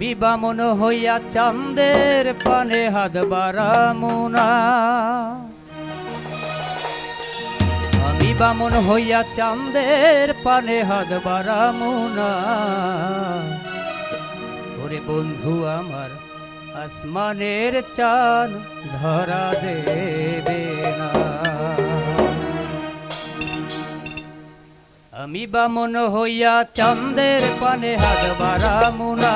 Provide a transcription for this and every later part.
আমি বামন হইয়া চাঁদের পানে হাত বাড়ামু না। আমি বামন হইয়া চাঁদের পানে হাত বাড়ামু না। ওরে বন্ধু আমার আসমানের চাঁদ ধরা দেবে না। আমি বামন হইয়া চাঁদের পানে হাত বাড়ামু না।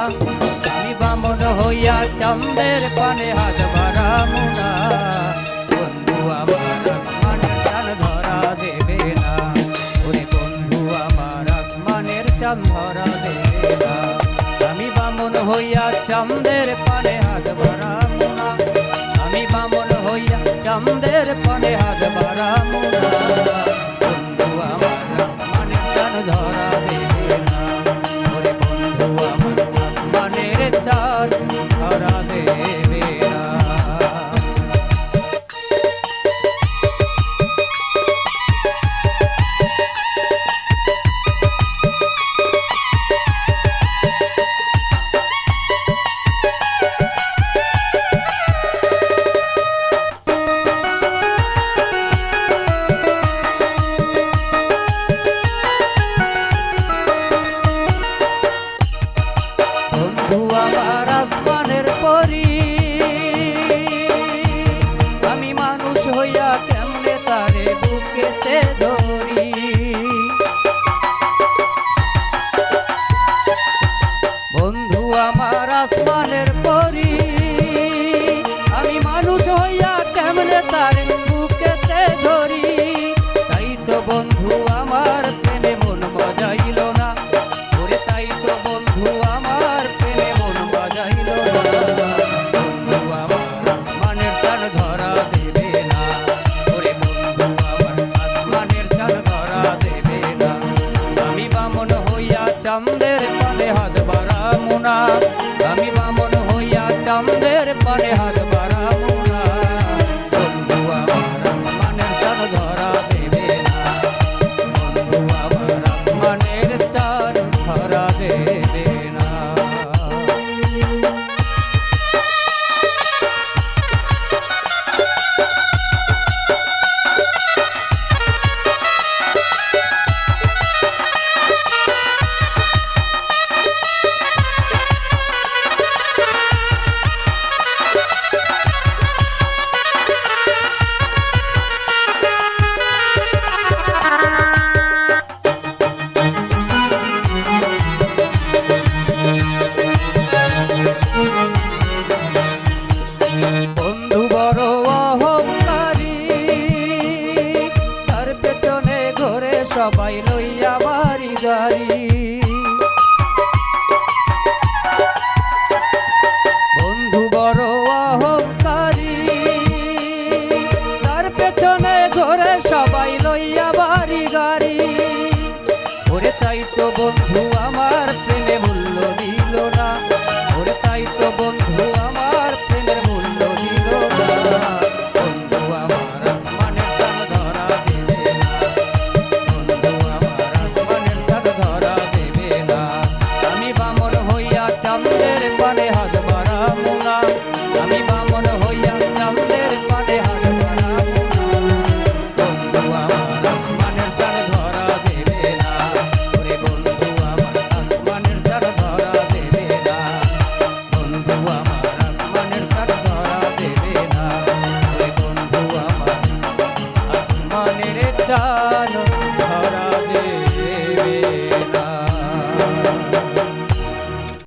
আমি বামন হইয়া চাঁদের পানে হাত বাড়ামু না। বন্ধু আমার আসমানের চাঁদ ধরা দেবে না। ওরে বন্ধু আমার আসমানের চাঁদ ধরা দেবে না। আমি বামন হইয়া চাঁদের পানে হাত বাড়ামু না। আমি বামন হইয়া চাঁদের পানে হাত বাড়ামু না। বন্ধু আমার আসমানের চাঁদ ধরা দেবে না। ওরে বন্ধু আমার আসমানের চাঁদ ধরা দেবে না। বন্ধু আমার আসমানের পরি, আমি মানুষ হইয়া কেমনে তারে বুকেতে ধরি। বন্ধু আমার আসমানের পরি, আমি মানুষ হইয়া কেমনে তারে বুকেতে ধরি। তাই তো বন্ধু আমার প্রেমে মন মজাইল না। ওরে তাই তো বন্ধু আমার প্রেমে মন বাজাইল না। বন্ধু আমার আসমানের চাঁদ ধরা দেবে না। ওরে বন্ধু আমার আসমানের চাঁদ ধরা দেবে না। আমি বামন হইয়া চাঁদের পানে হাত বাড়ামু না। আমি বামন হইয়া চাঁদের পানে হাত বাড়ামু না। বন্ধু আমার আসমানের চাঁদ ধরা দেবে না। বন্ধু আমার আসমানের চাঁদ ধরা দেবে না। বন্ধু বড় অহংকারী, তার পেছনে ঘোরে সবাই লইয়া বাড়ি গাড়ি। বন্ধু বড় অহংকারী, তার পেছনে ঘোরে সবাই লইয়া বাড়ি গাড়ি। ওরে তাই তো বন্ধু আমার প্রেমে মূল্য দিল না। ওরে তাই তো বন্ধু আমার প্রেমের মূল্য দিল না। বন্ধু আমার আসমানের চাঁদ ধরা দেবে না। বন্ধু আমার আসমানের চাঁদ ধরা দেবে না। আমি বামন হইয়া চাঁদের পানে হাত বাড়ামু না। আমি বামন হইয়া চাঁদের পানে হাত বাড়ামু না। বন্ধু আমার আসমানের চাঁদ ধরা দেবে না। ওরে বন্ধু আমার আসমানের চাঁদ ধরা দেবে না। বন্ধু আমার আসমানের চাঁদ ধরা দেবে না। ওরে বন্ধু আমার আসমানের চাঁদ